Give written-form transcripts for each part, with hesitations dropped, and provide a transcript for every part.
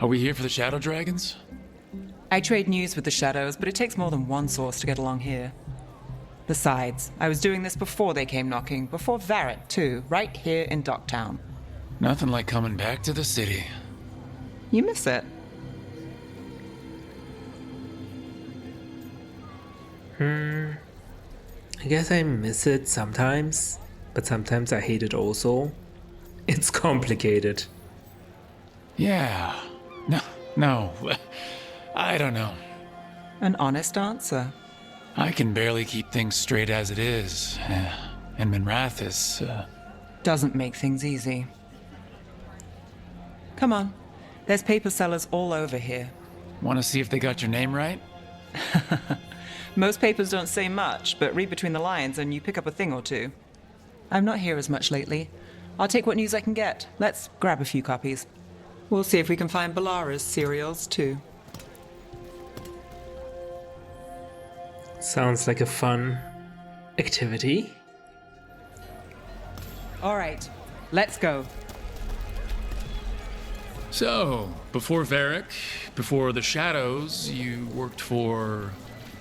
Are we here for the Shadow Dragons? I trade news with the Shadows, but it takes more than one source to get along here. Besides, I was doing this before they came knocking, before Varret, too, right here in Docktown. Nothing like coming back to the city. You miss it. I guess I miss it sometimes, but sometimes I hate it also. It's complicated. Yeah. No. I don't know. An honest answer. I can barely keep things straight as it is. And Minrath is, Doesn't make things easy. Come on. There's paper sellers all over here. Want to see if they got your name right? Most papers don't say much, but read between the lines and you pick up a thing or two. I'm not here as much lately. I'll take what news I can get. Let's grab a few copies. We'll see if we can find Balara's serials, too. Sounds like a fun activity. All right, let's go. So, before Varric, before the Shadows, you worked for...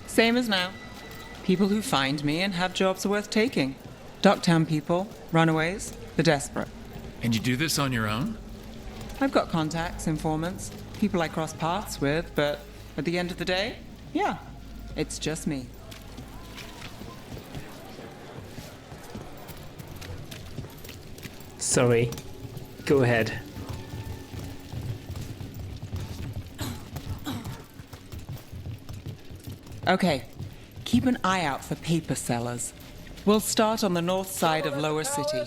Same as now. People who find me and have jobs worth taking. Docktown people, runaways, the desperate. And you do this on your own? I've got contacts, informants, people I cross paths with, but at the end of the day, yeah, it's just me. Sorry. Go ahead. Okay, keep an eye out for paper sellers. We'll start on the north side of Lower City.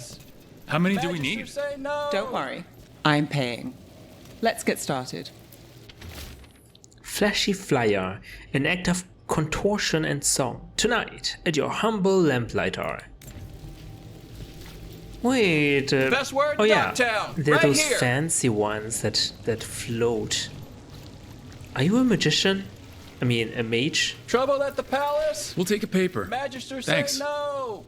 How many do we need? Don't worry, I'm paying. Let's get started. Flashy flyer, an act of contortion and song. Tonight, at your humble lamplighter. Wait, Best word oh yeah, Docktown, they're right those here. fancy ones that float. Are you a magician? I mean, a mage? Trouble at the palace? We'll take a paper. Magister Thanks. say no.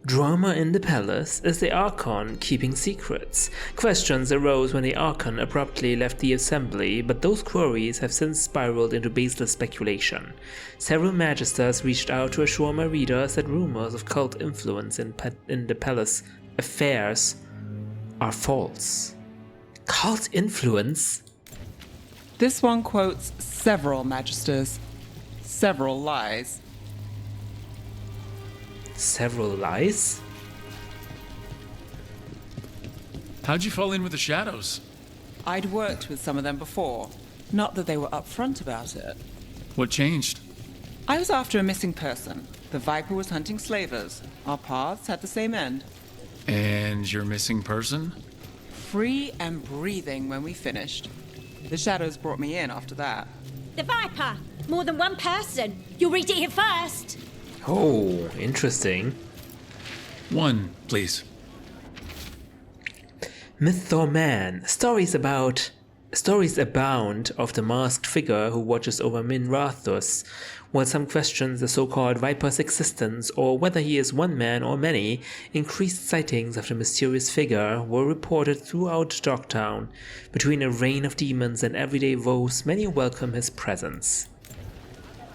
Drama in the palace is the Archon keeping secrets. Questions arose when the Archon abruptly left the assembly, but those queries have since spiraled into baseless speculation. Several magisters reached out to assure my readers that rumors of cult influence in the palace affairs are false. Cult influence? This one quotes several magisters, several lies. Several lies? How'd you fall in with the Shadows? I'd worked with some of them before, not that they were upfront about it. What changed? I was after a missing person. The Viper was hunting slavers. Our paths had the same end. And your missing person? Free and breathing when we finished. The Shadows brought me in after that. The Viper! More than one person! You'll read it here first! Oh, interesting. One, please. Myth or man? Stories abound of the masked figure who watches over Minrathus, while some question the so-called Viper's existence or whether he is one man or many. Increased sightings of the mysterious figure were reported throughout Docktown. Between a reign of demons and everyday woes, many welcome his presence.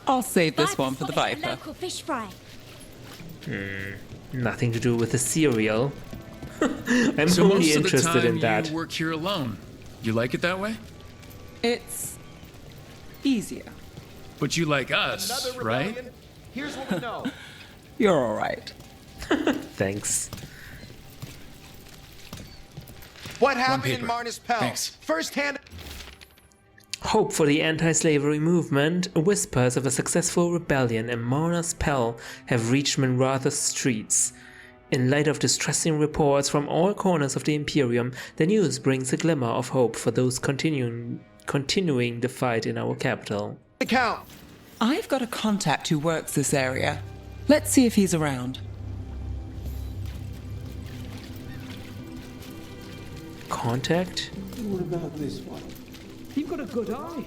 I'll save this Viper one for the spotted at Viper. local fish fry. Nothing to do with the cereal. I'm So only most of the interested time in that. you work here alone. You like it that way? It's easier. But you like us, Another right? rebellion? Here's what we know. You're all right. Thanks. What happened paper. in Marnus Pell? Thanks. First-hand. Hope for the anti-slavery movement, whispers of a successful rebellion in Marnus Pell have reached Minrathus streets. In light of distressing reports from all corners of the Imperium, the news brings a glimmer of hope for those continuing the fight in our capital. Account. I've got a contact who works this area. Let's see if he's around. Contact? What about this one? You've got a good eye.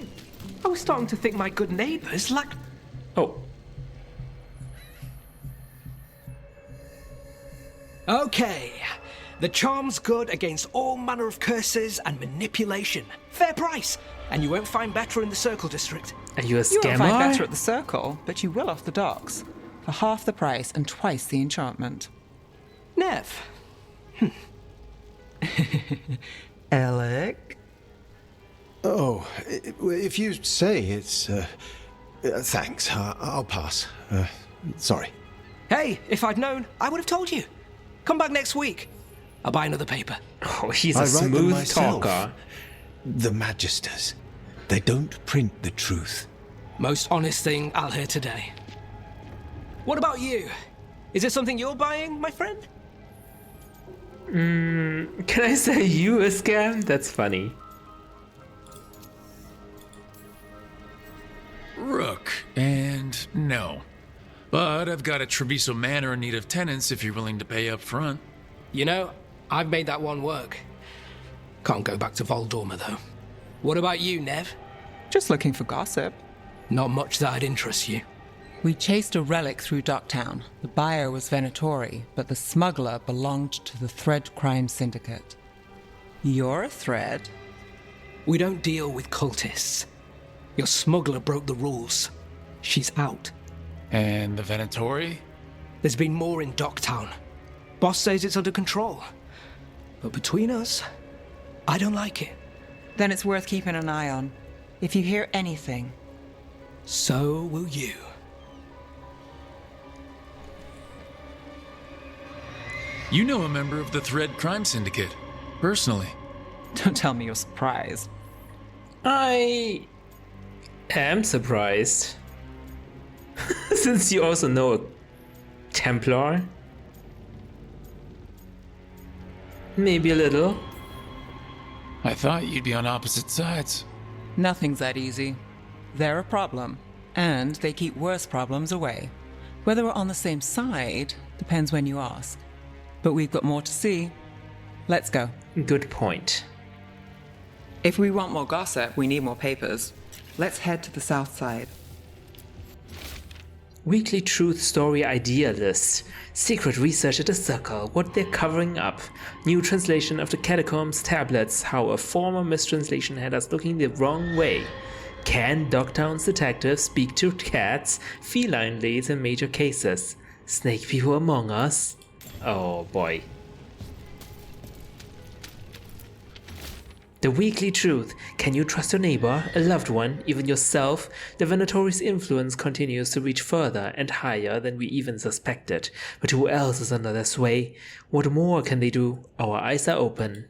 I was starting to think my good neighbours lacked... Oh. Okay. The charm's good against all manner of curses and manipulation. Fair price. And you won't find better in the Circle District. Are you a You won't find better scammer? at the Circle, but you will off the docks. For half the price and twice the enchantment. Nev. Alec? Oh, if you say it's... thanks, I'll pass. Sorry. Hey, if I'd known, I would have told you. Come back next week. I'll buy another paper. Oh, he's I a write them smooth myself. talker. The Magisters. They don't print the truth. Most honest thing I'll hear today. What about you? Is it something you're buying, my friend? Can I say you a scam? That's funny. Rook, and no. But I've got a Treviso Manor in need of tenants if you're willing to pay up front. You know, I've made that one work. Can't go back to Voldorma, though. What about you, Nev? Just looking for gossip. Not much that'd interest you. We chased a relic through Docktown. The buyer was Venatori, but the smuggler belonged to the Thread Crime Syndicate. You're a thread? We don't deal with cultists. Your smuggler broke the rules. She's out. And the Venatori? There's been more in Docktown. Boss says it's under control. But between us, I don't like it. Then it's worth keeping an eye on. If you hear anything. So will you. You know a member of the Thread Crime Syndicate, personally. Don't tell me you're surprised. I am surprised. Since you also know a Templar. Maybe a little. I thought you'd be on opposite sides. Nothing's that easy. They're a problem, and they keep worse problems away. Whether we're on the same side depends when you ask. But we've got more to see. Let's go. Good point. If we want more gossip, we need more papers. Let's head to the south side. Weekly Truth Story Idea List. Secret research at the Circle, what they're covering up. New translation of the Catacombs tablets, how a former mistranslation had us looking the wrong way. Can Docktown's detectives speak to cats? Feline leads in major cases. Snake people among us? Oh boy. The Weekly Truth. Can you trust your neighbor, a loved one, even yourself? The Venatori's influence continues to reach further and higher than we even suspected. But who else is under their sway? What more can they do? Our eyes are open.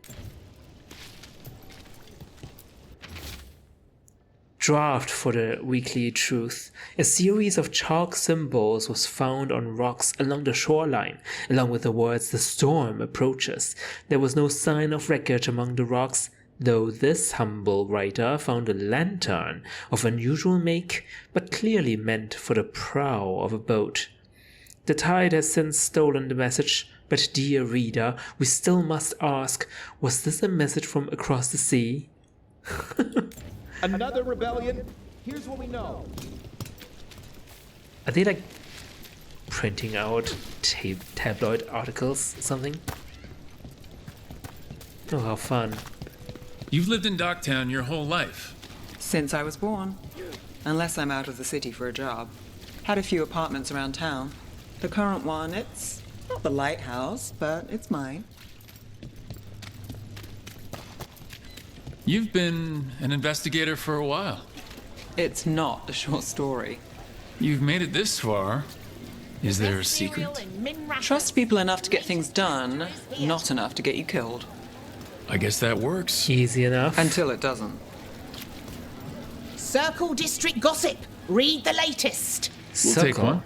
Draft for the Weekly Truth. A series of chalk symbols was found on rocks along the shoreline, along with the words "the storm approaches." There was no sign of wreckage among the rocks, though this humble writer found a lantern of unusual make, but clearly meant for the prow of a boat. The tide has since stolen the message, but dear reader, we still must ask, was this a message from across the sea? Another rebellion? Here's what we know. Are they like printing out tabloid articles or something? Oh, how fun. You've lived in Docktown your whole life. Since I was born. Unless I'm out of the city for a job. Had a few apartments around town. The current one, it's not the lighthouse, but it's mine. You've been an investigator for a while. It's not a short story. You've made it this far. Is there a secret? Trust people enough to get things done, not enough to get you killed. I guess that works. Easy enough. Until it doesn't. Circle District Gossip. Read the latest. We'll So take cool. one.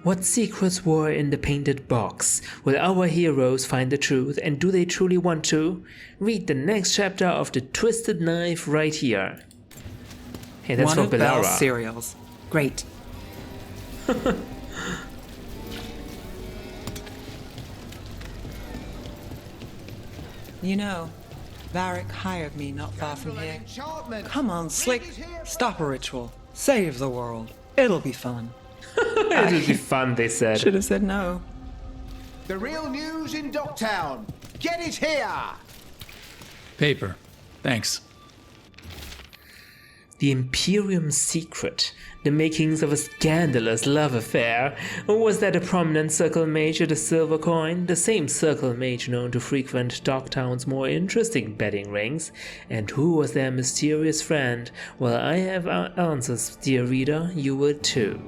What secrets were in the painted box? Will our heroes find the truth, and do they truly want to? Read the next chapter of The Twisted Knife right here. Hey, that's One for of Belle's Bellara. cereals. Great. You know, Varric hired me not far from here. Come on, Slick. Stop a ritual. Save the world. It'll be fun. It would be fun, they said. Should have said no. The real news in Docktown. Get it here! Paper. Thanks. The Imperium secret, the makings of a scandalous love affair. Or was that a prominent circle mage at a silver coin? The same circle mage known to frequent Docktown's more interesting betting rings? And who was their mysterious friend? Well, I have answers, dear reader. You will too.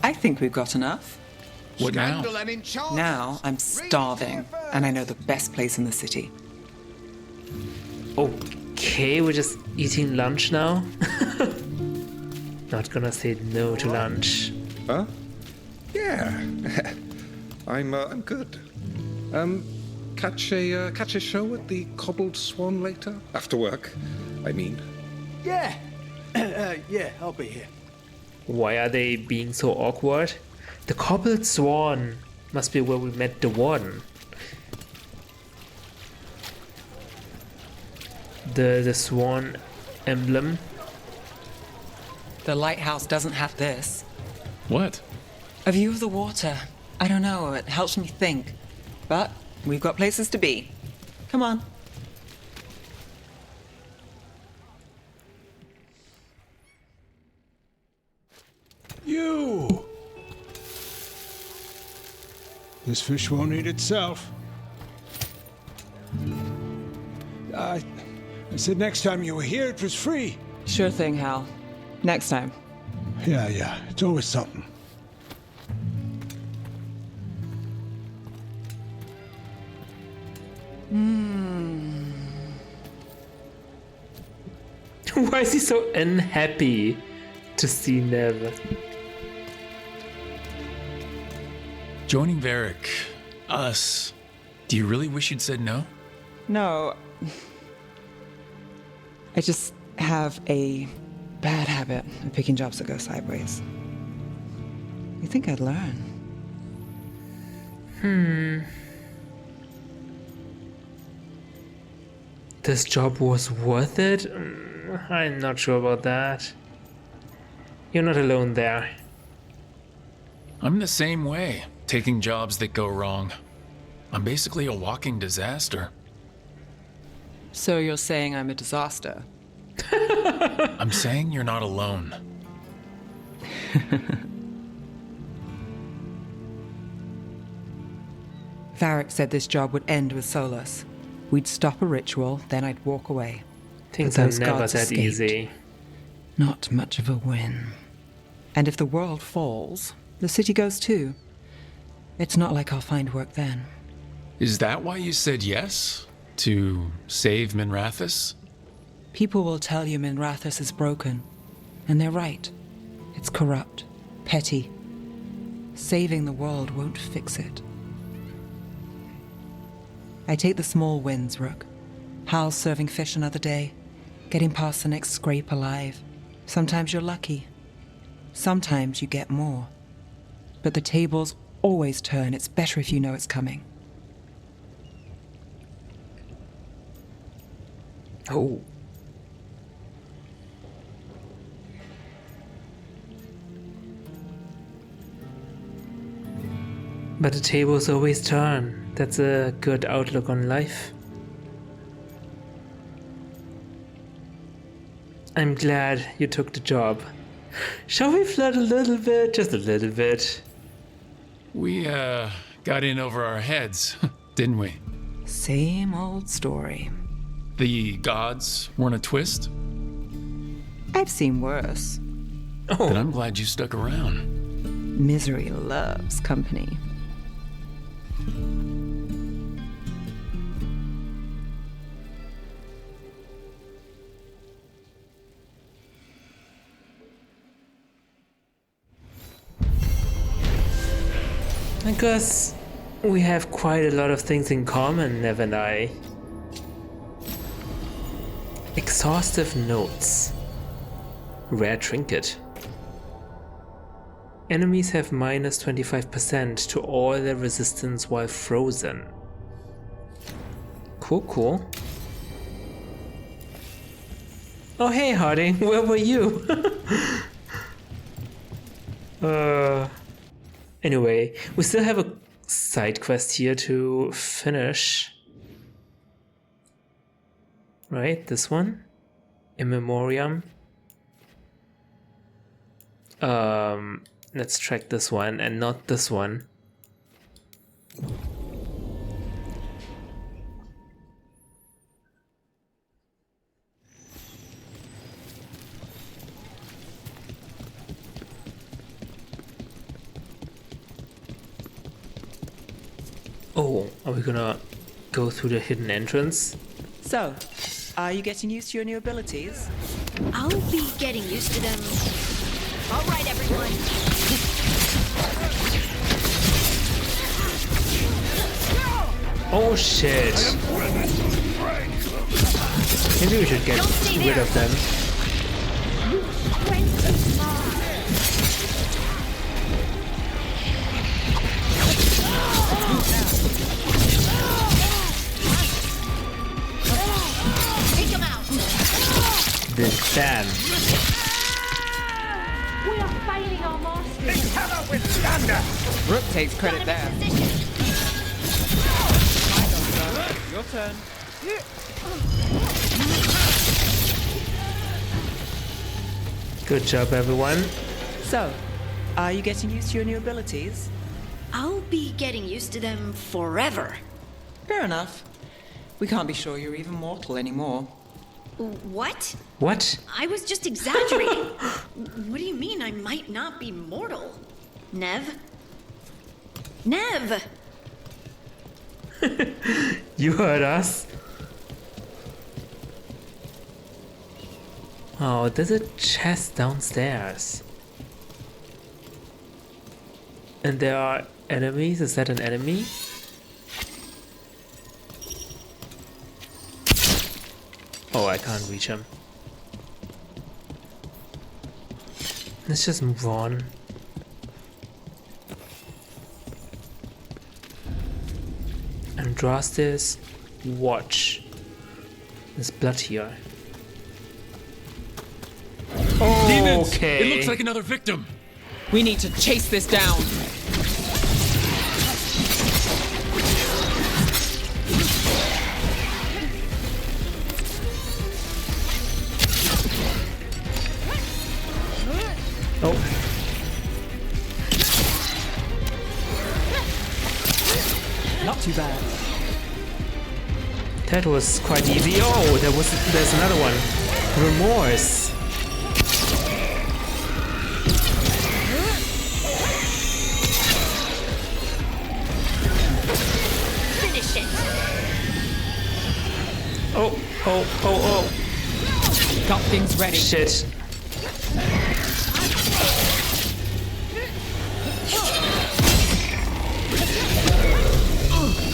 I think we've got enough. What now? Scandal and enchantment. Now I'm starving, and I know the best place in the city. Okay, we're just eating lunch now. Not gonna say no to lunch. Huh? Yeah. I'm good. Catch a show at the Cobbled Swan later? After work, I mean. Yeah. Yeah, I'll be here. Why are they being so awkward? The Cobbled Swan must be where we met the Warden. The swan emblem. The lighthouse doesn't have this. What? A view of the water. I don't know, it helps me think. But we've got places to be. Come on. You! This fish won't eat itself. I said next time you were here it was free. Sure thing, Hal. Next time. Yeah, it's always something. Why is he so unhappy to see Nev? Joining Varric. Us. Do you really wish you'd said no? No. I just have a bad habit of picking jobs that go sideways. You think I'd learn? This job was worth it? I'm not sure about that. You're not alone there. I'm the same way, taking jobs that go wrong. I'm basically a walking disaster. So you're saying I'm a disaster? I'm saying you're not alone. Varric said this job would end with Solus. We'd stop a ritual, then I'd walk away. Things But are those never gods that escaped. easy. Not much of a win. And if the world falls, the city goes too. It's not like I'll find work then. Is that why you said yes? To save Minrathous? People will tell you Minrathous is broken. And they're right. It's corrupt, petty. Saving the world won't fix it. I take the small wins, Rook. Hal's serving fish another day, getting past the next scrape alive. Sometimes you're lucky. Sometimes you get more. But the tables always turn. It's better if you know it's coming. Oh. But the tables always turn. That's a good outlook on life. I'm glad you took the job. Shall we flirt a little bit? Just a little bit. We, got in over our heads, didn't we? Same old story. The gods weren't a twist? I've seen worse. Then I'm glad you stuck around. Misery loves company. I guess we have quite a lot of things in common, Nev and I. Exhaustive notes. Rare trinket. Enemies have minus 25% to all their resistance while frozen. Cool. Oh hey Harding, where were you? Anyway, we still have a side quest here to finish. Right, this one? In Memoriam. Let's track this one and not this one. Oh, are we gonna go through the hidden entrance? So, are you getting used to your new abilities? I'll be getting used to them. All right, everyone. Oh shit! Maybe we should get rid of them. Take him out. Then We are fighting our masters. Rook takes credit there. Your turn. good job, everyone. So, are you getting used to your new abilities? I'll be getting used to them forever. Fair enough. We can't be sure you're even mortal anymore. What? What? I was just exaggerating. What do you mean I might not be mortal? Nev? Nev! You heard us. Oh, there's a chest downstairs. And there are enemies. Is that an enemy? Oh, I can't reach him. Let's just move on. Andrastis, watch. There's blood here. Demons! Okay. It looks like another victim. We need to chase this down. Oh. Not too bad. That was quite easy. Oh, there's another one. Remorse. Finish it! Oh. Got things ready. Shit.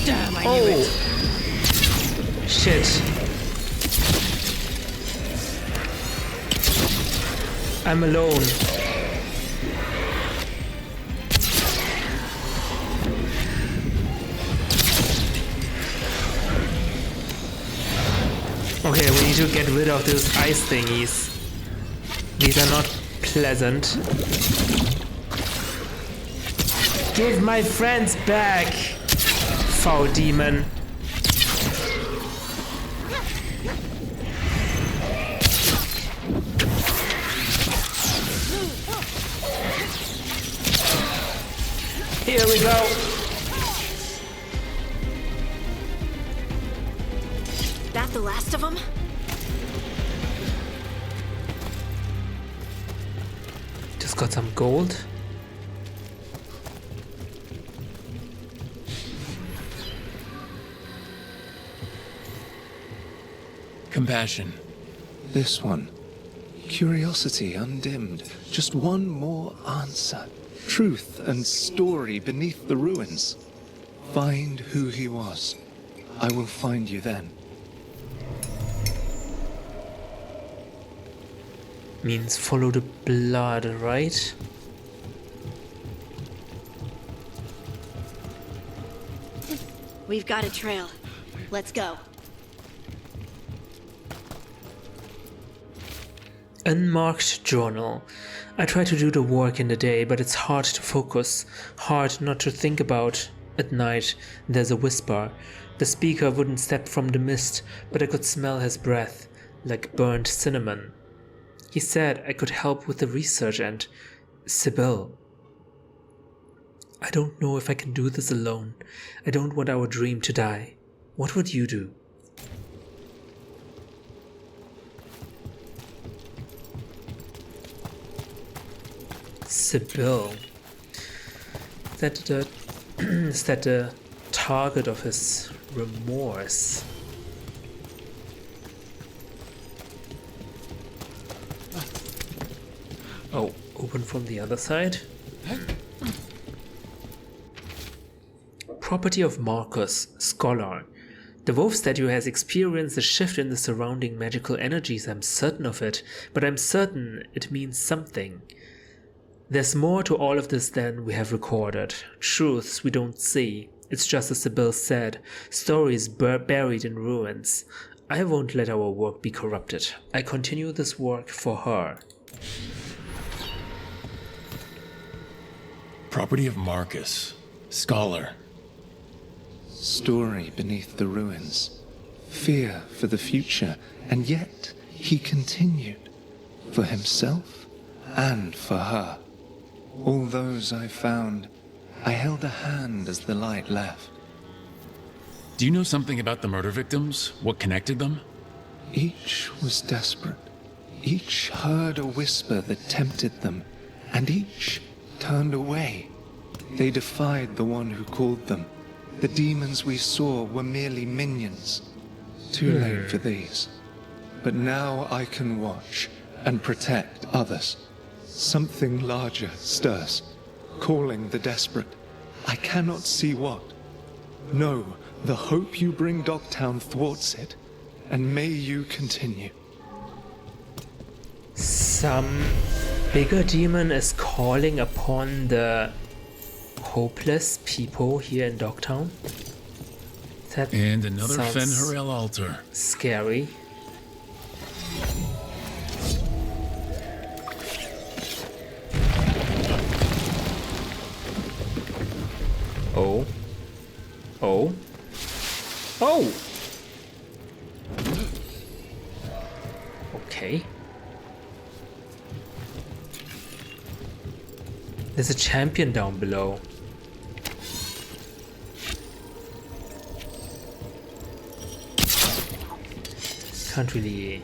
Damn, I knew it. Shit. I'm alone. Okay, we need to get rid of those ice thingies. These are not pleasant. Give my friends back, foul demon. Here we go. That the last of them? Just got some gold. Compassion. This one. Curiosity undimmed. Just one more answer. Truth and story beneath the ruins. Find who he was. I will find you then. Means follow the blood, right? We've got a trail. Let's go. Unmarked journal. I try to do the work in the day, but it's hard to focus, hard not to think about. At night, there's a whisper. The speaker wouldn't step from the mist, but I could smell his breath, like burnt cinnamon. He said I could help with the research and... Sybil. I don't know if I can do this alone. I don't want our dream to die. What would you do? Sybil. Is that the target of his remorse? Oh, open from the other side. Property of Marcus, Scholar. The wolf statue has experienced a shift in the surrounding magical energies, I'm certain of it, but I'm certain it means something. There's more to all of this than we have recorded. Truths we don't see. It's just as Sybil said, stories buried in ruins. I won't let our work be corrupted. I continue this work for her. Property of Marcus, Scholar. Story beneath the ruins. Fear for the future, and yet he continued. For himself and for her. All those I found, I held a hand as the light left. Do you know something about the murder victims? What connected them? Each was desperate. Each heard a whisper that tempted them, and each turned away. They defied the one who called them. The demons we saw were merely minions. Too late for these. But now I can watch and protect others. Something larger stirs, calling the desperate. I cannot see what. No, the hope you bring Dogtown thwarts it, and may you continue. Some bigger demon is calling upon the hopeless people here in Dogtown. That and another sounds Fen'Harel altar. Scary. Oh. Oh. Oh! Okay. There's a champion down below. Can't really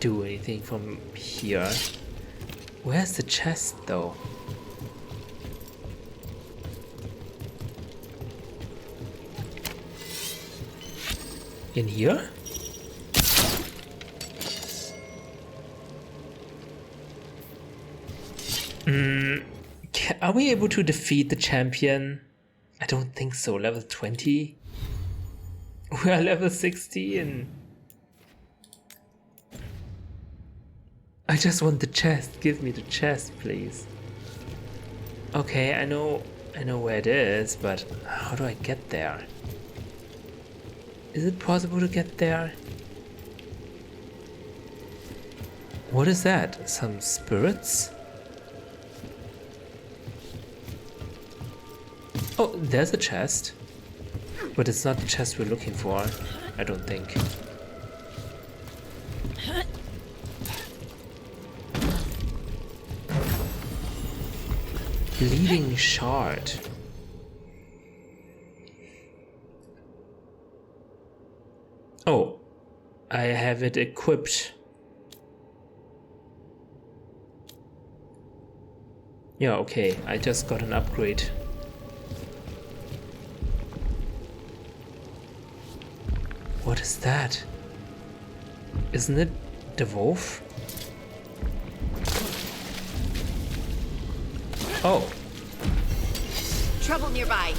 do anything from here. Where's the chest though? In here? Are we able to defeat the champion? I don't think so. Level 20? We are level 16. I just want the chest. Give me the chest, please. Okay, I know where it is, but how do I get there? Is it possible to get there? What is that? Some spirits? Oh, there's a chest. But it's not the chest we're looking for, I don't think. Bleeding shard. Oh, I have it equipped. Yeah, okay, I just got an upgrade. What is that? Isn't it the wolf? Oh. Trouble nearby.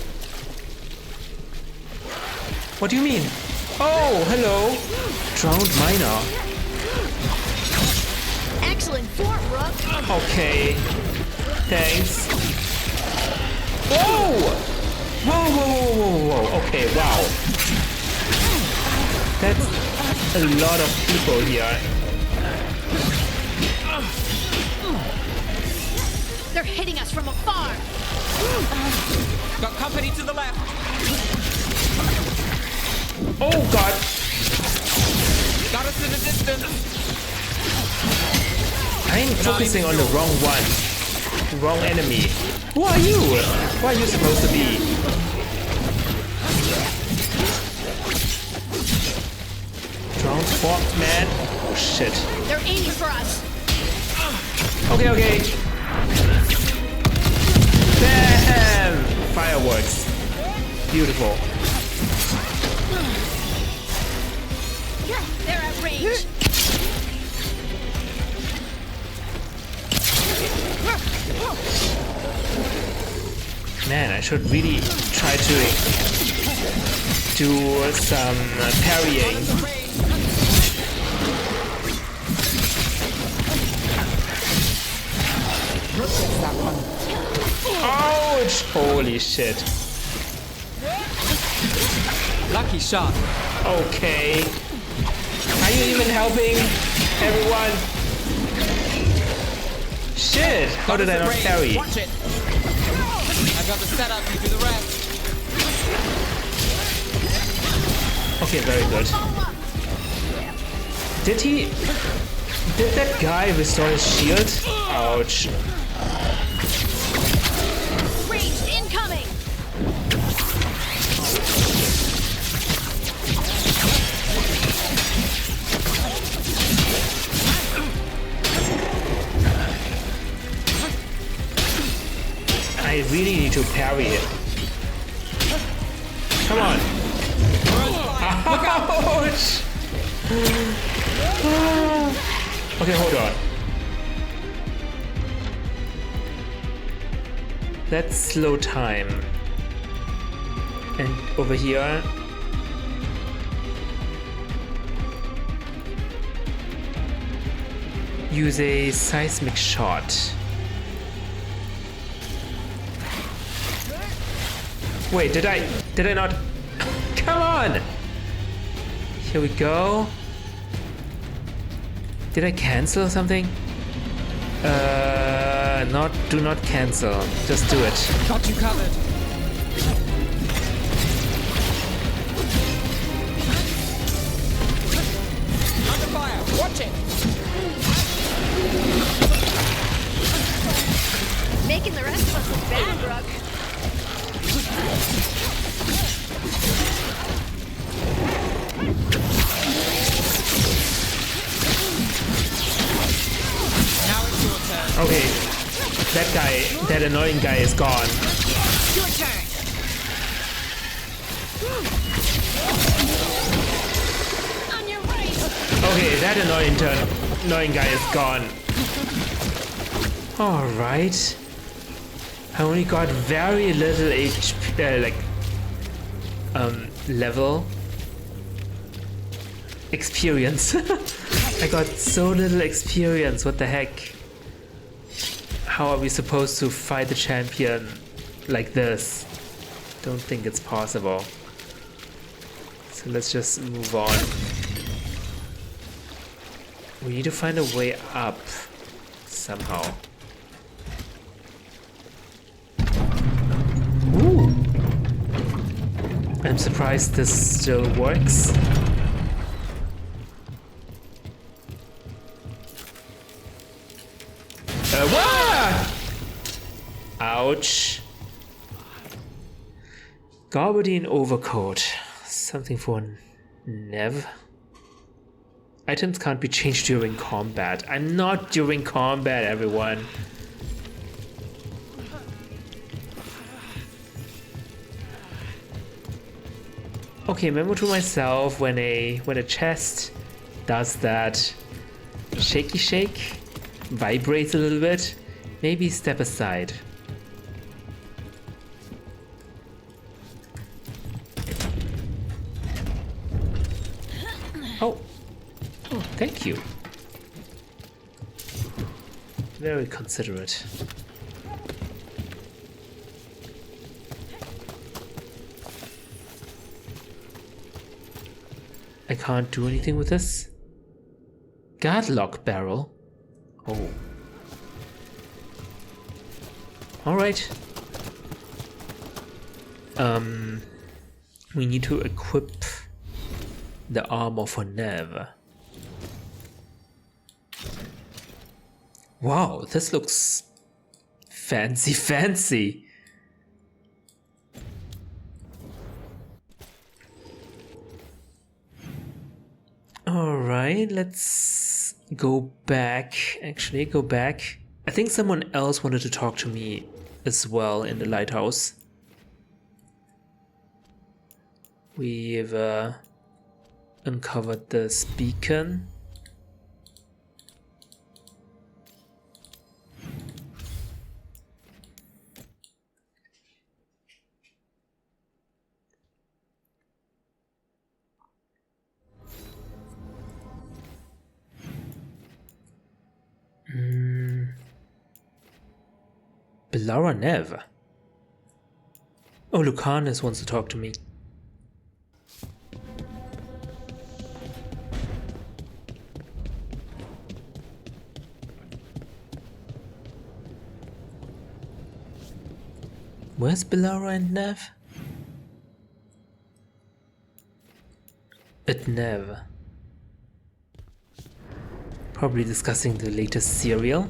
What do you mean? Oh, hello. Drowned miner. Excellent fort, Rook. Okay. Thanks. Whoa! Whoa, whoa, whoa, whoa, whoa. Okay, wow. That's a lot of people here. They're hitting us from afar. Got company to the left. Oh god! Got us in the distance. I'm focusing on the wrong one. Wrong enemy. Who are you? Where are you supposed to be? Transformed man. Oh shit. They're aiming for us. Okay. Bam! Fireworks. Beautiful. They're at range. Man, I should really try to do some parrying. Ouch! Holy shit. Lucky shot. Okay. Are you even helping everyone? Shit! How did I not parry? Watch it. I got the setup, you do the rest. Okay, very good. Did that guy restore his shield? Ouch. Ranged incoming. I really need to parry it. Come on. Ouch! Okay, hold on. Let's slow time. And over here. Use a seismic shot. Wait, did I not? Come on! Here we go. Did I cancel something? Do not cancel. Just do it. Got you covered. Under fire. Watch it. Making the rest of us look bad, Rook. Now it's your turn. Okay, that annoying guy is gone. Your turn. On your right. Okay, that annoying guy is gone. All right. I only got very little HP, level experience. I got so little experience. What the heck? How are we supposed to fight the champion like this? Don't think it's possible. So let's just move on. We need to find a way up somehow. Ooh! I'm surprised this still works. Ouch. Garbadine overcoat. Something for Nev. Items can't be changed during combat. I'm not during combat, everyone. Okay, memo to myself, when a chest does that shaky shake, vibrates a little bit, maybe step aside. Oh, thank you. Very considerate. I can't do anything with this. Guardlock barrel. Oh. Alright. We need to equip the armor for Nev. Wow, this looks fancy. Alright, let's go back. Actually, go back. I think someone else wanted to talk to me as well in the lighthouse. We've uncovered this beacon. Belara Nev. Oh, Lucanus wants to talk to me. Where's Belara and Nev? At Nev. Probably discussing the latest serial.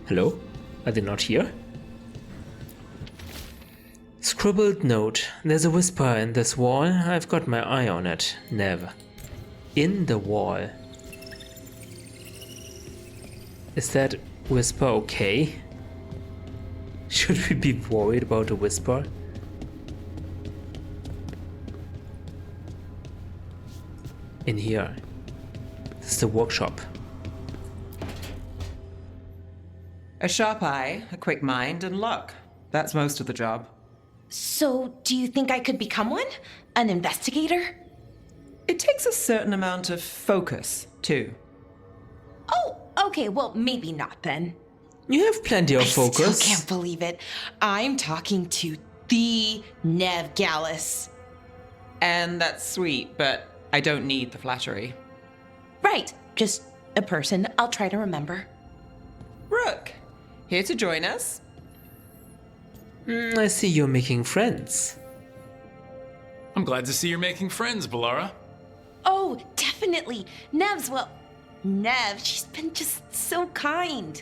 Hello? Are they not here? Scribbled note. There's a whisper in this wall. I've got my eye on it. Nev. In the wall. Is that whisper okay? Should we be worried about a whisper? In here. This is the workshop. A sharp eye, a quick mind, and luck. That's most of the job. So, do you think I could become one? An investigator? It takes a certain amount of focus, too. Oh, okay, well, maybe not then. You have plenty of I focus. still can't believe it. I'm talking to the Nev Gallus. And that's sweet, but I don't need the flattery. Right, just a person I'll try to remember. Rook, here to join us? I see you're making friends. I'm glad to see you're making friends, Belara. Oh, definitely. Nev's, well, Nev, she's been just so kind.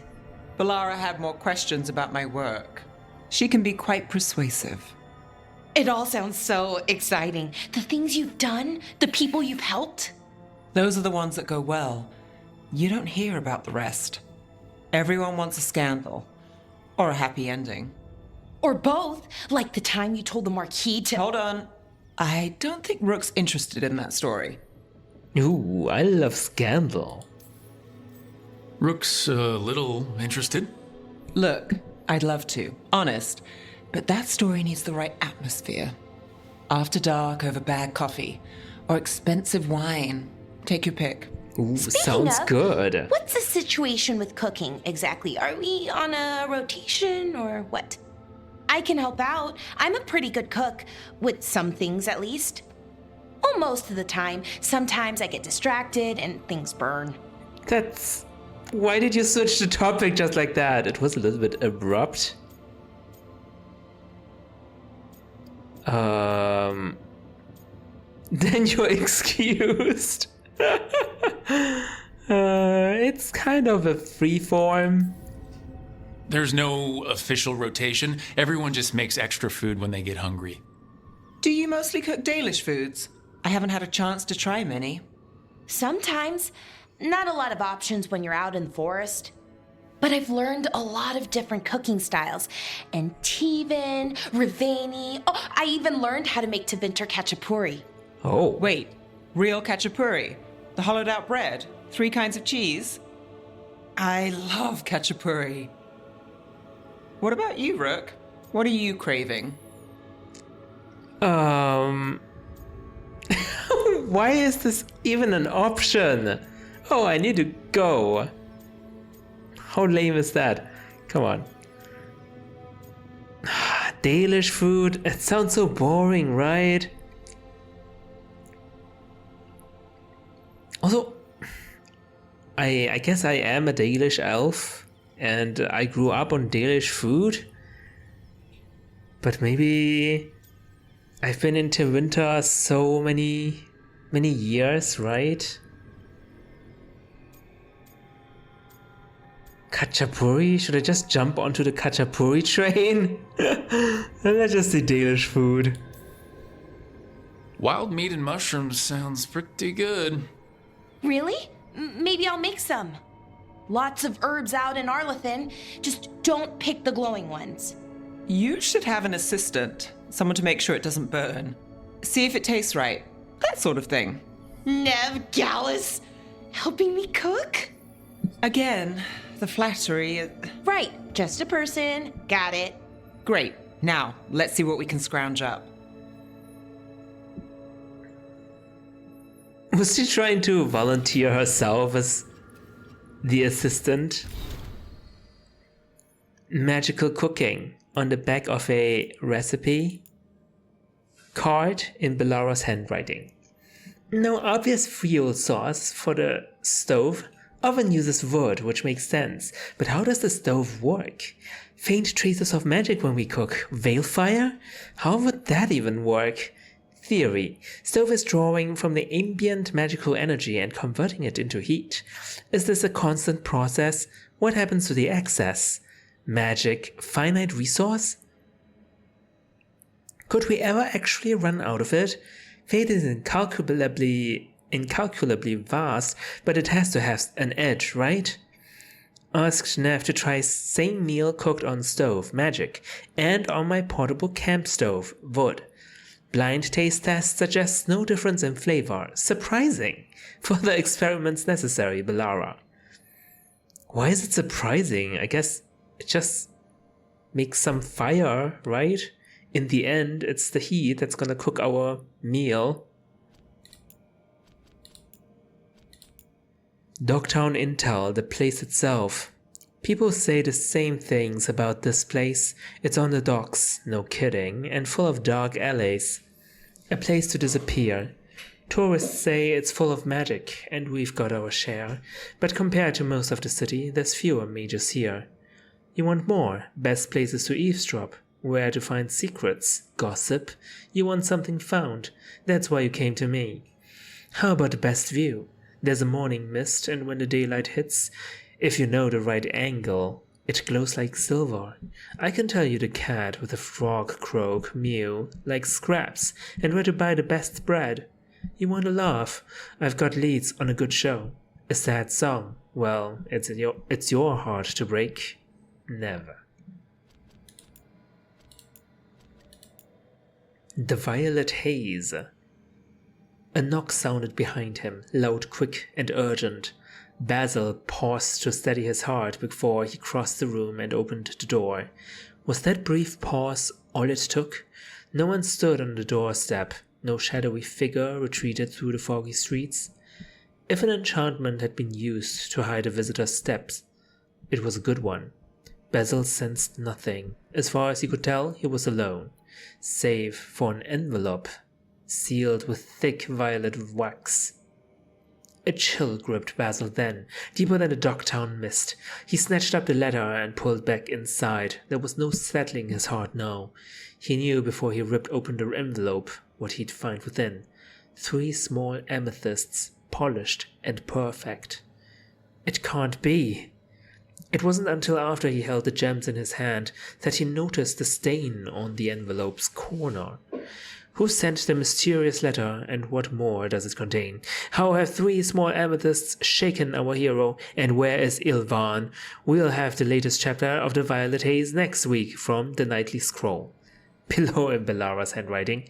Belara had more questions about my work. She can be quite persuasive. It all sounds so exciting. The things you've done, the people you've helped. Those are the ones that go well. You don't hear about the rest. Everyone wants a scandal. Or a happy ending. Or both, like the time you told the Marquis to— Hold on. I don't think Rook's interested in that story. Ooh, I love scandal. Rook's a little interested. Look, I'd love to, honest, but that story needs the right atmosphere. After dark over bad coffee, or expensive wine. Take your pick. Ooh, Speaking sounds of, good. What's the situation with cooking exactly? Are we on a rotation or what? I can help out. I'm a pretty good cook, with some things at least. Well, most of the time. Sometimes I get distracted and things burn. That's... Why did you switch the topic just like that? It was a little bit abrupt. Then you're excused. It's kind of a free form. There's no official rotation. Everyone just makes extra food when they get hungry. Do you mostly cook Dalish foods? I haven't had a chance to try many. Sometimes. Not a lot of options when you're out in the forest. But I've learned a lot of different cooking styles. And Tevinter, Rivani. Oh, I even learned how to make Tevinter khachapuri. Oh. Wait, real khachapuri? The hollowed out bread? 3 kinds of cheese? I love khachapuri. What about you, Rook? What are you craving? Why is this even an option? Oh, I need to go. How lame is that? Come on. Dalish food? It sounds so boring, right? Also, I guess I am a Dalish elf, and I grew up on Dalish food. But maybe I've been in Tevinter so many years, right? Khachapuri? Should I just jump onto the Khachapuri train? Let's just say Dalish food. Wild meat and mushrooms sounds pretty good. Really? Maybe I'll make some. Lots of herbs out in Arlathan. Just don't pick the glowing ones. You should have an assistant, someone to make sure it doesn't burn. See if it tastes right. That sort of thing. Nev Gallus, helping me cook? Again, the flattery. Right, just a person. Got it. Great. Now, let's see what we can scrounge up. Was she trying to volunteer herself as the assistant? Magical cooking on the back of a recipe card in Belara's handwriting. No obvious fuel source for the stove. Oven uses wood, which makes sense. But how does the stove work? Faint traces of magic when we cook. Veilfire? How would that even work? Theory. Stove is drawing from the ambient magical energy and converting it into heat. Is this a constant process? What happens to the excess? Magic, finite resource? Could we ever actually run out of it? Fate is incalculably vast, but it has to have an edge, right? Asked Nev to try same meal cooked on stove, magic, and on my portable camp stove, wood. Blind taste test suggests no difference in flavor. Surprising. Further experiments necessary, Belara. Why is it surprising? I guess it just makes some fire, right? In the end, it's the heat that's gonna cook our meal. Dogtown Intel, the place itself. People say the same things about this place. It's on the docks, no kidding, and full of dark alleys. A place to disappear. Tourists say it's full of magic, and we've got our share. But compared to most of the city, there's fewer mages here. You want more? Best places to eavesdrop. Where to find secrets? Gossip? You want something found? That's why you came to me. How about the best view? There's a morning mist, and when the daylight hits, if you know the right angle, it glows like silver. I can tell you the cat with the frog croak, mew, like scraps, and where to buy the best bread. You want to laugh? I've got leads on a good show. A sad song? Well, it's your heart to break. Never. The violet haze. A knock sounded behind him, loud, quick, and urgent. Basil paused to steady his heart before he crossed the room and opened the door. Was that brief pause all it took? No one stood on the doorstep. No shadowy figure retreated through the foggy streets. If an enchantment had been used to hide a visitor's steps, it was a good one. Basil sensed nothing. As far as he could tell, he was alone, save for an envelope sealed with thick violet wax. A chill gripped Basil then, deeper than the Dogtown mist. He snatched up the letter and pulled back inside. There was no settling his heart now. He knew before he ripped open the envelope what he'd find within. 3 small amethysts, polished and perfect. It can't be. It wasn't until after he held the gems in his hand that he noticed the stain on the envelope's corner. Who sent the mysterious letter, and what more does it contain? How have 3 small amethysts shaken our hero, and where is Ilvan? We'll have the latest chapter of the Violet Haze next week from the Nightly Scroll. Below in Belara's handwriting.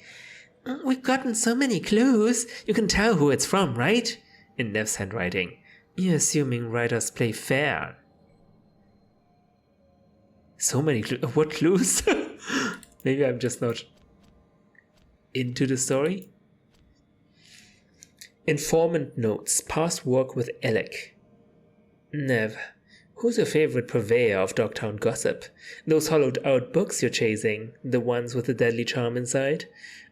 We've gotten so many clues. You can tell who it's from, right? In Nev's handwriting. You're assuming writers play fair. So many clues. What clues? Maybe I'm just not into the story. Informant notes. Past work with Alec. Nev. Who's your favorite purveyor of Dogtown gossip? Those hollowed-out books you're chasing, the ones with the deadly charm inside?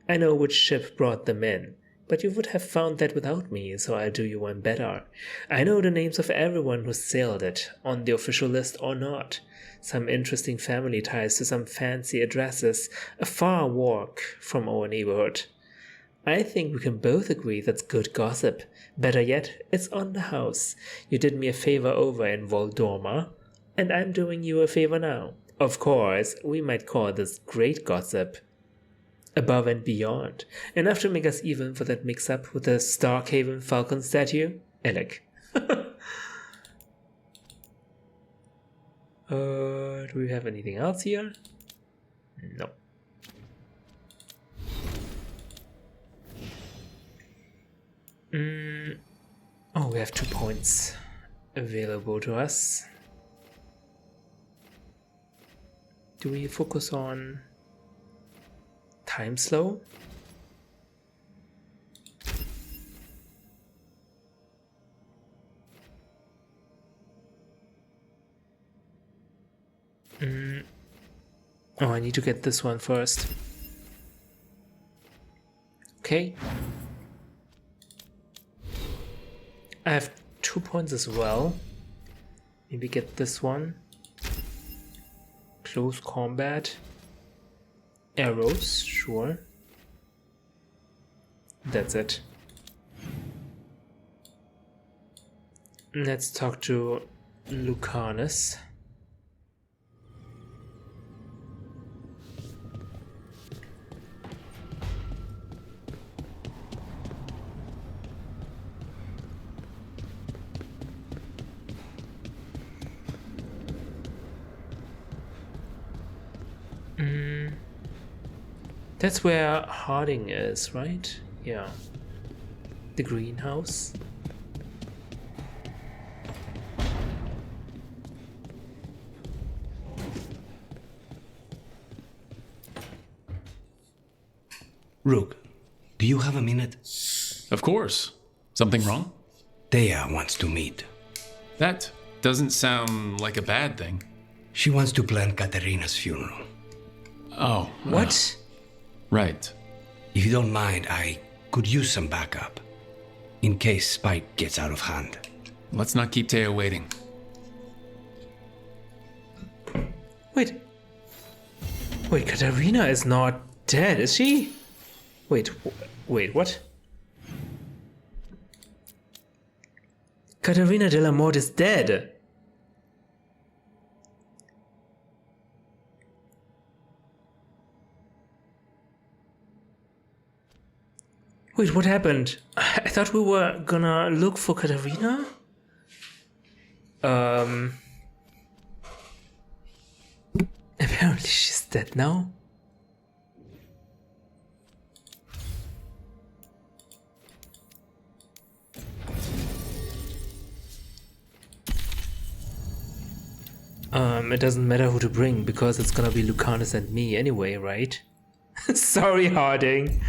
I know which ship brought them in, but you would have found that without me, so I'll do you one better. I know the names of everyone who sailed it, on the official list or not. Some interesting family ties to some fancy addresses, a far walk from our neighborhood. I think we can both agree that's good gossip. Better yet, it's on the house. You did me a favor over in Voldorma, and I'm doing you a favor now. Of course, we might call this great gossip. Above and beyond. Enough to make us even for that mix-up with the Starkhaven Falcon statue? Alec. Do we have anything else here? No. Oh, we have 2 points available to us. Do we focus on time slow? Oh, I need to get this one first. Okay. I have 2 points as well. Maybe get this one. Close combat. Arrows, sure. That's it. Let's talk to Lucanus. That's where Harding is, right? Yeah. The greenhouse. Rook, do you have a minute? Of course. Something wrong? Thea wants to meet. That doesn't sound like a bad thing. She wants to plan Katerina's funeral. Oh. What? Right. If you don't mind, I could use some backup. In case Spike gets out of hand. Let's not keep Thea waiting. Wait, Katerina is not dead, is she? Wait, what? Katerina de la Morte is dead. Wait, what happened? I thought we were gonna look for Katerina? Apparently she's dead now. It doesn't matter who to bring because it's gonna be Lucanus and me anyway, right? Sorry, Harding.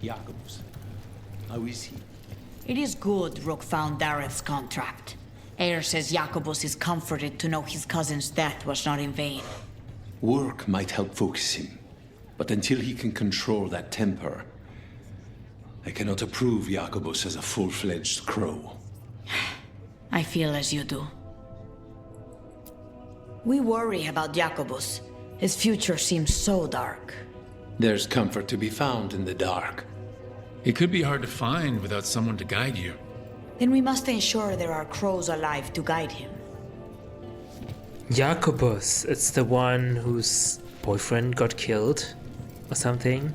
Jacobus, how is he? It is good Rook found Dareth's contract. Eyre says Jacobus is comforted to know his cousin's death was not in vain. Work might help focus him, but until he can control that temper, I cannot approve Jacobus as a full-fledged crow. I feel as you do. We worry about Jacobus. His future seems so dark. There's comfort to be found in the dark. It could be hard to find without someone to guide you. Then we must ensure there are crows alive to guide him. Jacobus, it's the one whose boyfriend got killed or something.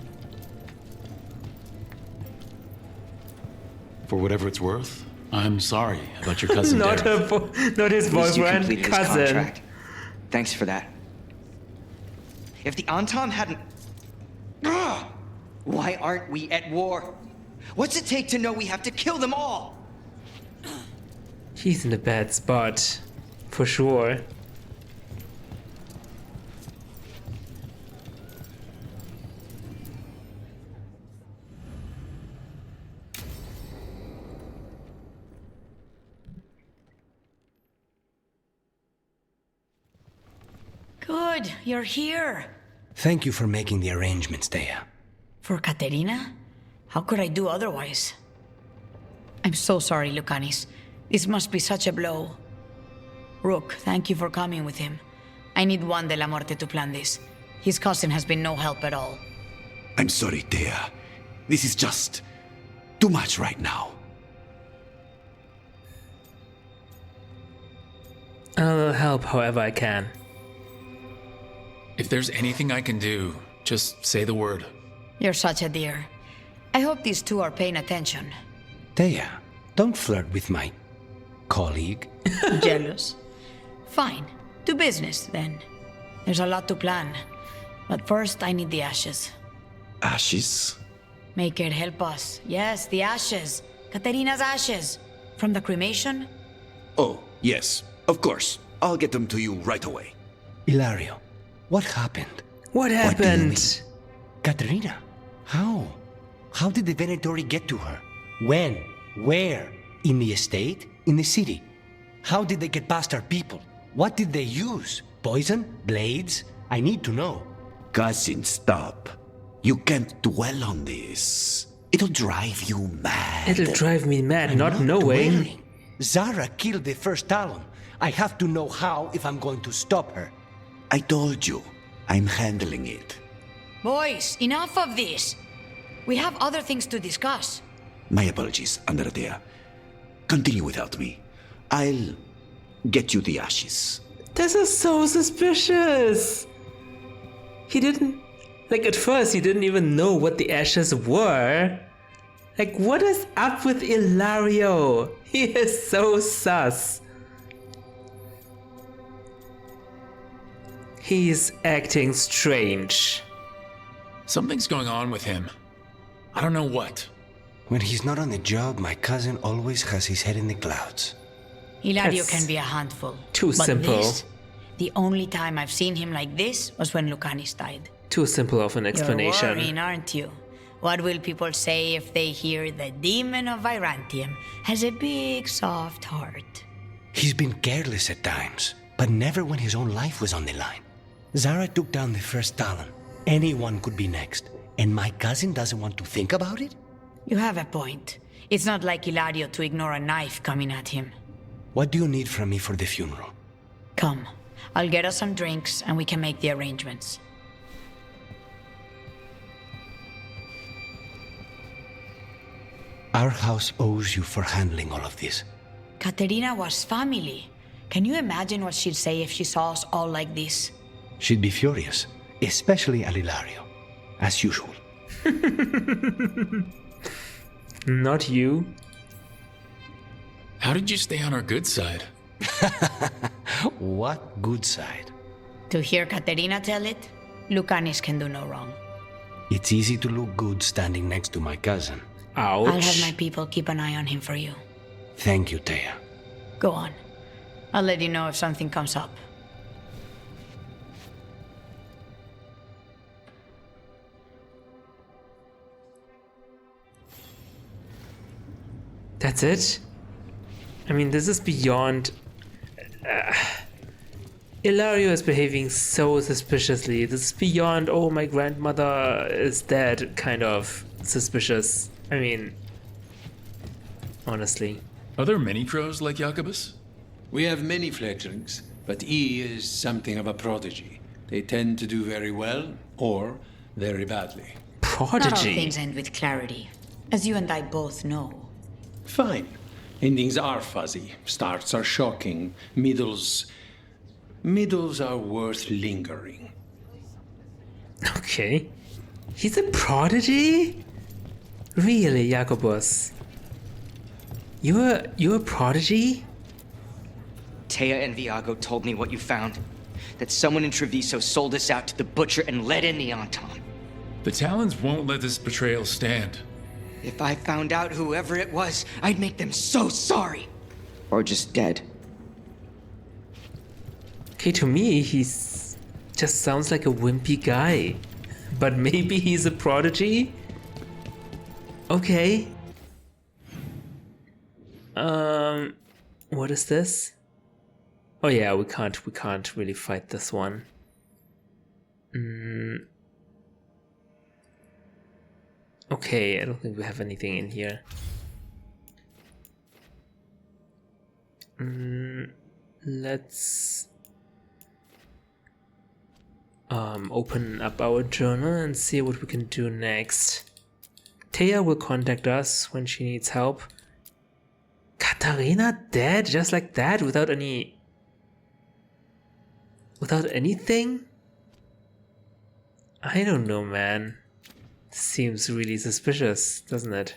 For whatever it's worth, I'm sorry about your cousin. Not his boyfriend, His cousin. contract. Thanks for that. If the Anton hadn't... Ugh! Why aren't we at war? What's it take to know we have to kill them all? He's in a bad spot. For sure. Good, you're here. Thank you for making the arrangements, Thea. For Katerina? How could I do otherwise? I'm so sorry, Lucanis. This must be such a blow. Rook, thank you for coming with him. I need Juan de la Muerte to plan this. His cousin has been no help at all. I'm sorry, Thea. This is just too much right now. I'll help however I can. If there's anything I can do, just say the word. You're such a dear. I hope these two are paying attention. Thea, don't flirt with my colleague. Jealous? Fine. To business, then. There's a lot to plan. But first, I need the ashes. Ashes? Make it help us. Yes, the ashes. Katerina's ashes. From the cremation? Oh, yes, of course. I'll get them to you right away. Hilario, what happened? What happened? Katerina, how? How did the Venatori get to her? When? Where? In the estate? In the city? How did they get past our people? What did they use? Poison? Blades? I need to know. Cousin, stop. You can't dwell on this. It'll drive you mad. It'll drive me mad, I'm not knowing. dwelling. Zara killed the first Talon. I have to know how if I'm going to stop her. I told you. I'm handling it. Boys, enough of this. We have other things to discuss. My apologies, Andrea. Continue without me. I'll get you the ashes. This is so suspicious. He didn't... Like, at first, he didn't even know what the ashes were. Like, what is up with Hilario? He is so sus. He's acting strange. Something's going on with him. I don't know what. When he's not on the job, my cousin always has his head in the clouds. Hilario That's can be a handful. too but simple. This, the only time I've seen him like this was when Lucanis died. Too simple of an explanation. You're worrying, aren't you? What will people say if they hear the demon of Virantium has a big, soft heart? He's been careless at times, but never when his own life was on the line. Zara took down the first Talon. Anyone could be next, and my cousin doesn't want to think about it? You have a point. It's not like Hilario to ignore a knife coming at him. What do you need from me for the funeral? Come, I'll get us some drinks and we can make the arrangements. Our house owes you for handling all of this. Katerina was family. Can you imagine what she'd say if she saw us all like this? She'd be furious, especially at Hilario, as usual. Not you. How did you stay on our good side? What good side? To hear Katerina tell it, Lucanis can do no wrong. It's easy to look good standing next to my cousin. Ouch. I'll have my people keep an eye on him for you. Thank you, Thea. Go on. I'll let you know if something comes up. That's it? I mean, this is beyond... Hilario is behaving so suspiciously. This is beyond, oh, my grandmother is dead, kind of suspicious. I mean, honestly. Are there many pros like Jacobus? We have many fledglings, but he is something of a prodigy. They tend to do very well or very badly. Prodigy? Not all things end with clarity, as you and I both know. Fine. Endings are fuzzy. Starts are shocking. Middles are worth lingering. Okay. He's a prodigy? Really, Jacobus? You're a prodigy? Thea and Viago told me what you found. That someone in Treviso sold us out to the butcher and let in the Anton. The Talons won't let this betrayal stand. If I found out whoever it was, I'd make them so sorry. Or just dead. Okay, to me, he's just sounds like a wimpy guy. But maybe he's a prodigy? Okay. What is this? Oh yeah, we can't really fight this one. Okay, I don't think we have anything in here. Let's open up our journal and see what we can do next. Thea will contact us when she needs help. Katharina dead just like that without anything? I don't know, man. Seems really suspicious, doesn't it?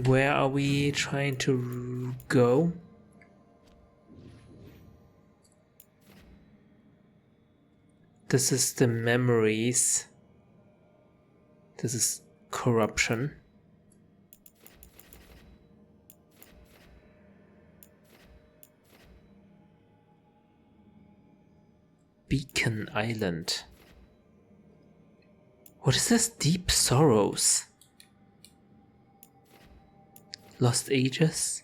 Where are we trying to go? This is the memories. This is corruption. Beacon Island. What is this? Deep sorrows. Lost ages?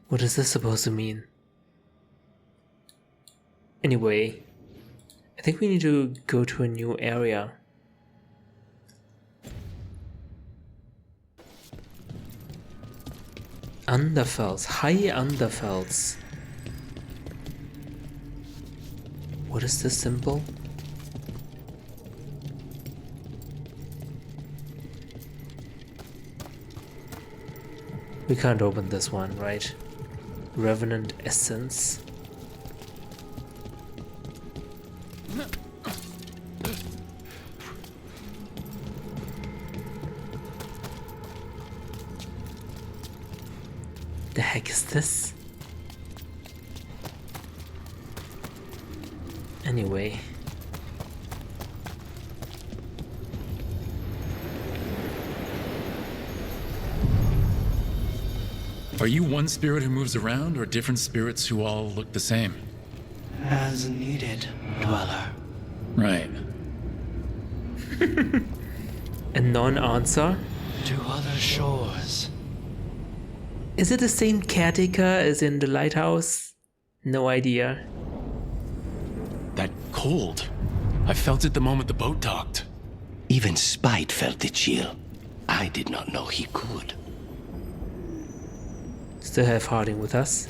What is this supposed to mean? Anyway, I think we need to go to a new area. Underfells, high underfells. What is this symbol? We can't open this one, right? Revenant Essence. The heck is this? Anyway. Are you one spirit who moves around, or different spirits who all look the same? As needed, dweller. Right. A non-answer? To other shores. Is it the same caretaker as in the lighthouse? No idea. That cold. I felt it the moment the boat docked. Even Spite felt the chill. I did not know he could. Still have Harding with us.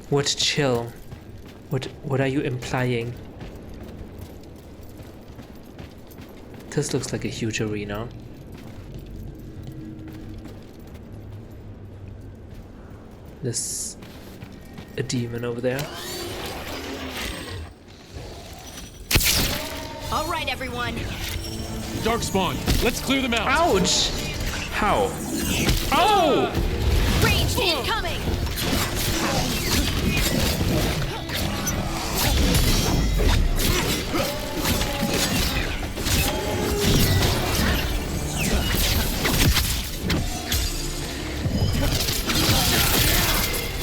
What chill? What are you implying? This looks like a huge arena. There's a demon over there. All right, everyone. Darkspawn, let's clear them out. Ouch! How? Oh! Ranged incoming.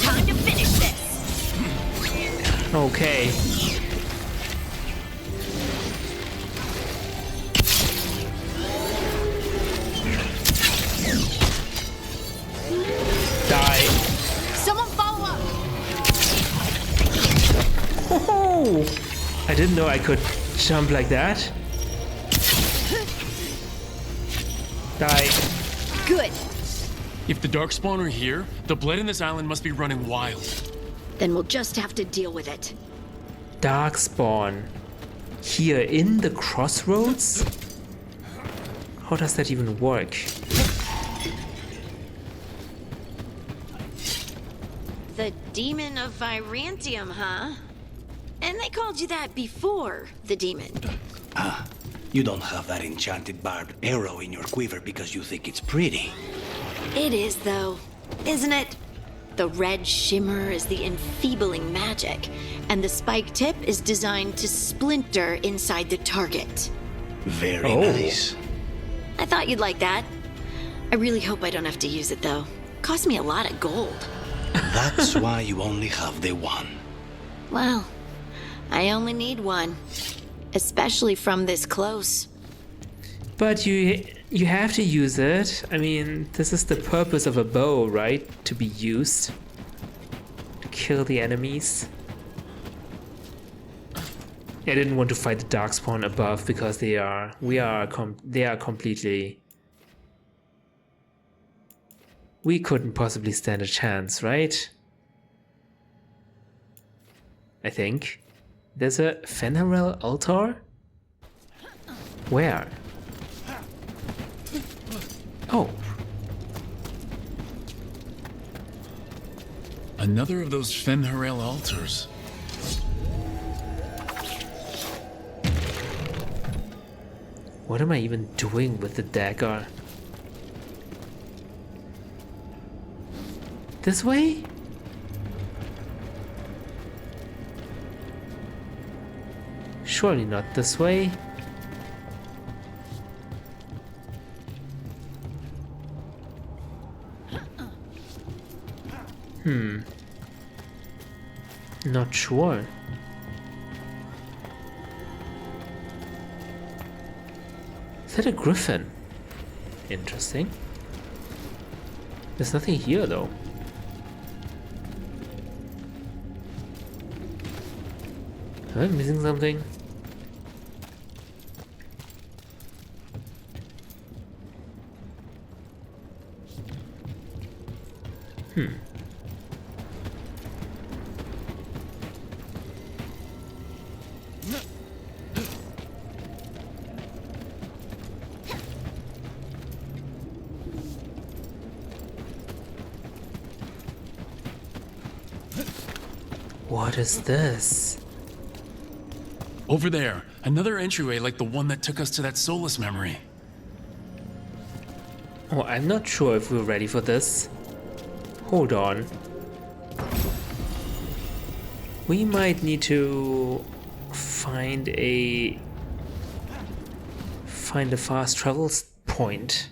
Time to finish this. Okay. Die. Someone follow up. Oh! I didn't know I could jump like that. Die. Good. If the Darkspawn are here, the blood in this island must be running wild. Then we'll just have to deal with it. Darkspawn. Here in the crossroads? How does that even work? The Demon of Virantium, huh? And they called you that before the demon. You don't have that enchanted barbed arrow in your quiver because you think it's pretty. It is, though, isn't it? The red shimmer is the enfeebling magic, and the spike tip is designed to splinter inside the target. Very nice. I thought you'd like that. I really hope I don't have to use it, though. Cost me a lot of gold. That's why you only have the one. Well, I only need one. Especially from this close. But you have to use it. I mean, this is the purpose of a bow, right? To be used. To kill the enemies. I didn't want to fight the Darkspawn above because they are completely... We couldn't possibly stand a chance, right? I think. There's a Fenrirel altar? Where? Oh. Another of those Fenrirel altars. What am I even doing with the dagger? This way? Surely not this way. Not sure. Is that a griffin? Interesting. There's nothing here though. Am I missing something? What is this? Over there, another entryway like the one that took us to that Solus memory. Oh, I'm not sure if we're ready for this. Hold on. We might need to find a fast travel point.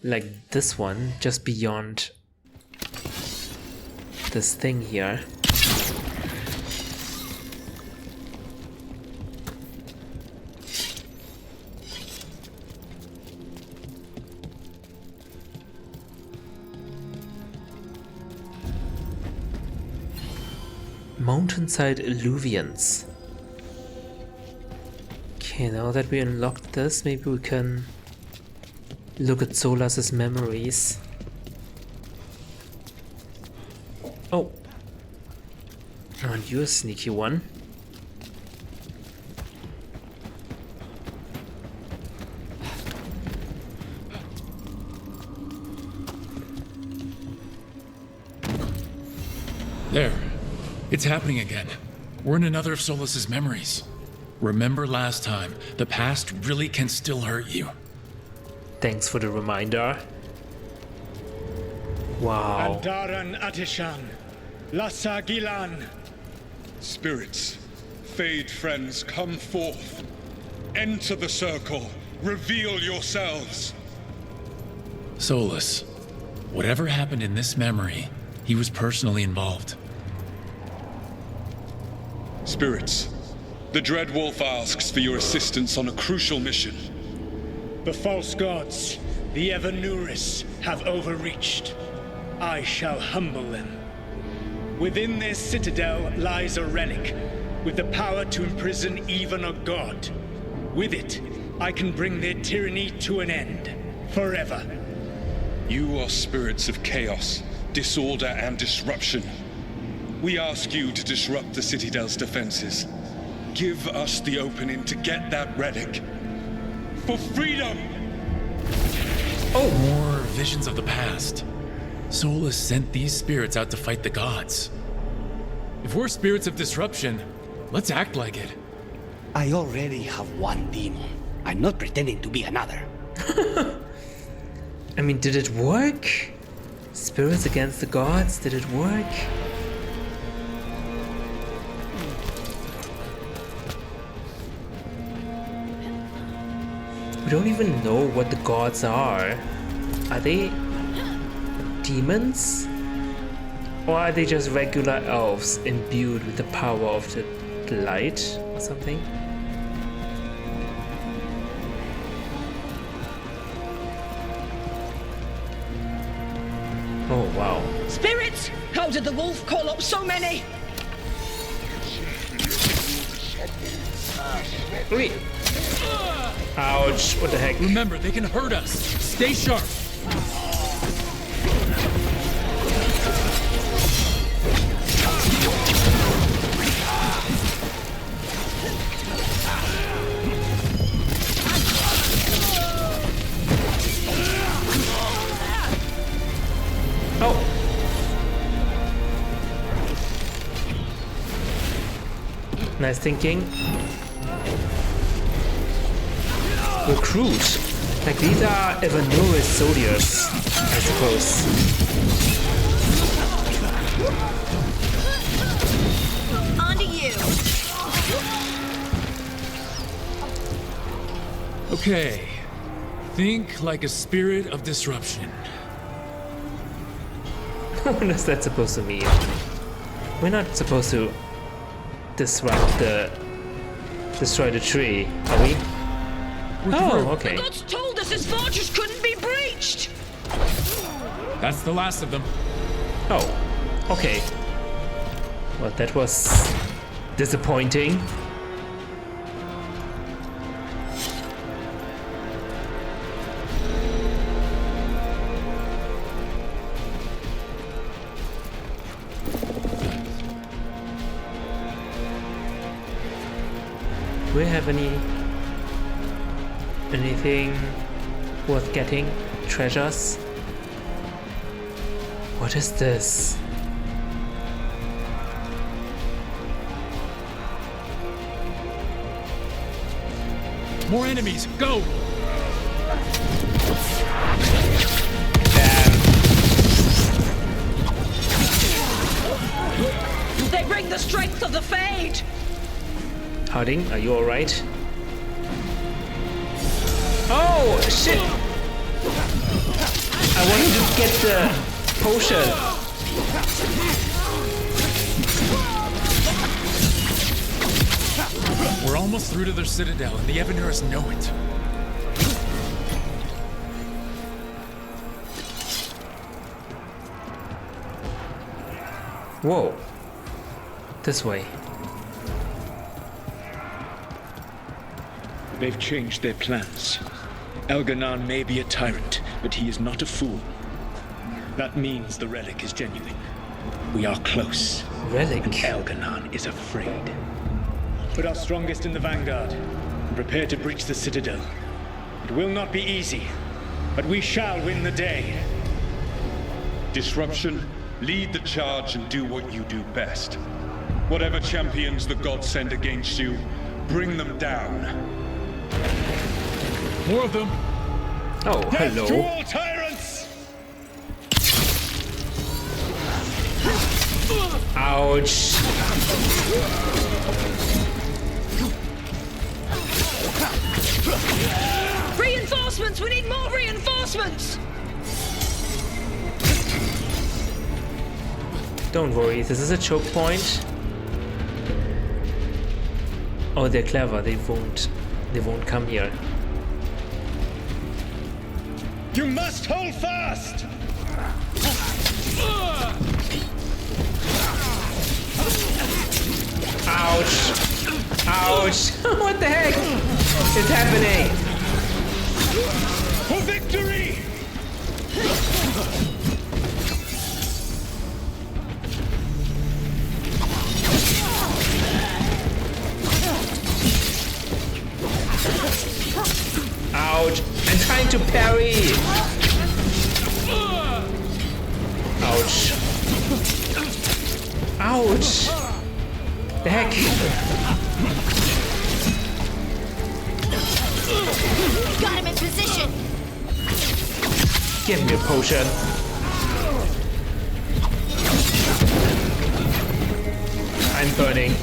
Like this one, just beyond this thing here. Mountainside alluvians. Okay, now that we unlocked this, maybe we can look at Solas's memories. Oh. Aren't you a sneaky one? There. It's happening again. We're in another of Solus's memories. Remember last time, the past really can still hurt you. Thanks for the reminder. Wow. Andaran Atishan, Lassa Gilan. Spirits, Fade friends, come forth. Enter the circle. Reveal yourselves. Solus, whatever happened in this memory, he was personally involved. Spirits, the Dread Wolf asks for your assistance on a crucial mission. The false gods, the Evanuris, have overreached. I shall humble them. Within their citadel lies a relic, with the power to imprison even a god. With it, I can bring their tyranny to an end, forever. You are spirits of chaos, disorder, and disruption. We ask you to disrupt the Citadel's defenses. Give us the opening to get that relic. For freedom! Oh! More visions of the past. Solus sent these spirits out to fight the gods. If we're spirits of disruption, let's act like it. I already have one demon. I'm not pretending to be another. I mean, did it work? Spirits against the gods, did it work? We don't even know what the gods are. Are they demons? Or are they just regular elves imbued with the power of the light or something? Oh wow. Spirits! How did the wolf call up so many? Wait. Ouch, what the heck? Remember, they can hurt us. Stay sharp. Oh. Nice thinking. Recruit. Like these are Evanuris soldiers, I suppose. On to you. Okay. Think like a spirit of disruption. What is that supposed to mean? We're not supposed to destroy the tree, are we? Oh, okay. The gods told us this fortress couldn't be breached! That's the last of them. Oh, okay. Well, that was disappointing. Do we have anything worth getting? Treasures? What is this? More enemies, go! They bring the strength of the Fade! Harding, are you alright? Oh, shit! I wanted to get the potion. We're almost through to their citadel, and the Evanuris know it. Whoa. This way. They've changed their plans. Elganon may be a tyrant, but he is not a fool. That means the relic is genuine. We are close. Relic? And Elganon is afraid. Put our strongest in the vanguard and prepare to breach the citadel. It will not be easy, but we shall win the day. Disruption, lead the charge and do what you do best. Whatever champions the gods send against you, bring them down. More of them. Oh, Death hello. to all tyrants! Ouch. Reinforcements! We need more reinforcements! Don't worry, this is a choke point. Oh, they're clever. They won't come here. You must hold fast! Ouch! Ouch! What the heck is happening? For victory! Ouch! I'm trying to parry! Ouch. Ouch! The heck? Got him in position! Give me a potion. I'm burning.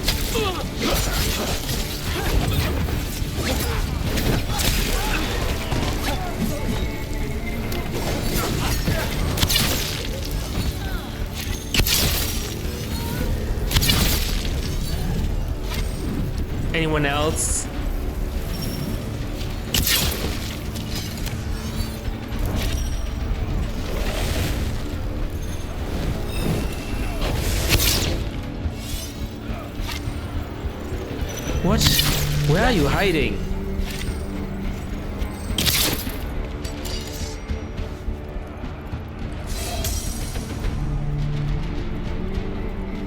Anyone else? What? Where are you hiding?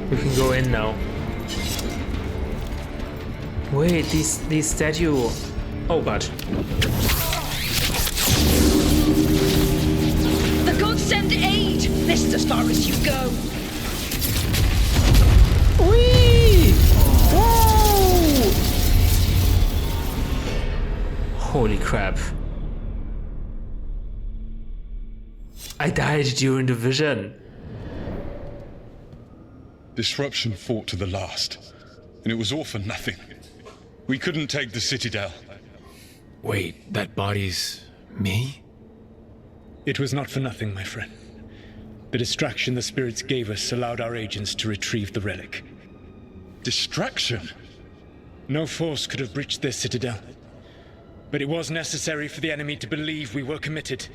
We can go in now. Wait, these statue. Oh god. The gods send aid! This is as far as you go. Whee! Whoa! Holy crap. I died during the vision. Disruption fought to the last, and it was all for nothing. We couldn't take the Citadel. Wait, that body's me? It was not for nothing, my friend. The distraction the spirits gave us allowed our agents to retrieve the relic. Distraction? No force could have breached their Citadel. But it was necessary for the enemy to believe we were committed.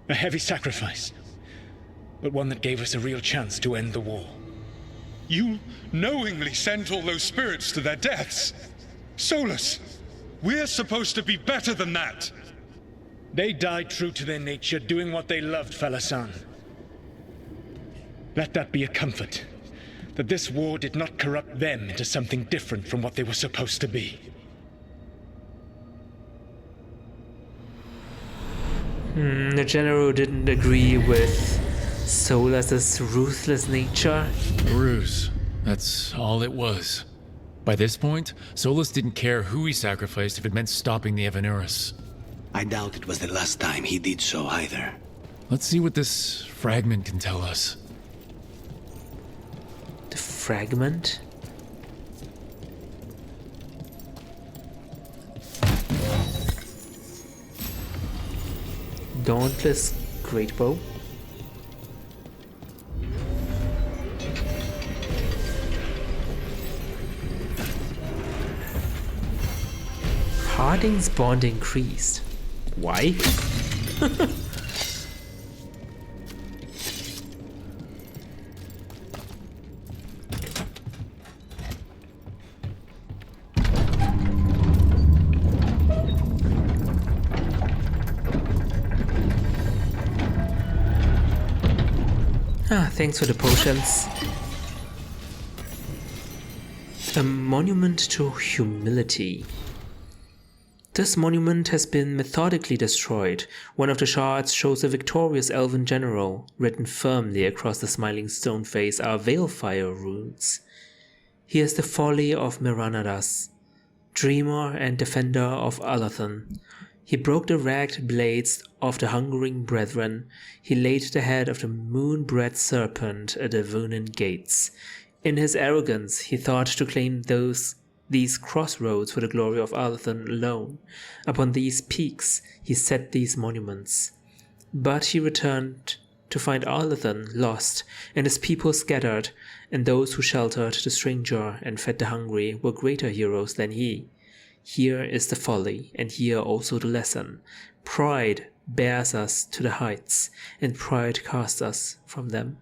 A heavy sacrifice, but one that gave us a real chance to end the war. You knowingly sent all those spirits to their deaths. Solus, we're supposed to be better than that. They died true to their nature, doing what they loved, Falasan. Let that be a comfort, that this war did not corrupt them into something different from what they were supposed to be. The general didn't agree with Solus's ruthless nature. Ruse. That's all it was. By this point, Solus didn't care who he sacrificed if it meant stopping the Evanurus. I doubt it was the last time he did so either. Let's see what this fragment can tell us. The fragment? Dauntless Greatbow. Harding's bond increased. Why? Thanks for the potions. A monument to humility. This monument has been methodically destroyed. One of the shards shows a victorious elven general. Written firmly across the smiling stone face are Veilfire runes. He is the folly of Miranadas, dreamer and defender of Alathan. He broke the ragged blades of the hungering brethren. He laid the head of the moon-bred serpent at the Vunan gates. In his arrogance, he thought to claim these crossroads for the glory of Alathan alone. Upon these peaks he set these monuments. But he returned to find Alathan lost, and his people scattered, and those who sheltered the stranger and fed the hungry were greater heroes than he. Here is the folly, and here also the lesson. Pride bears us to the heights, and pride casts us from them.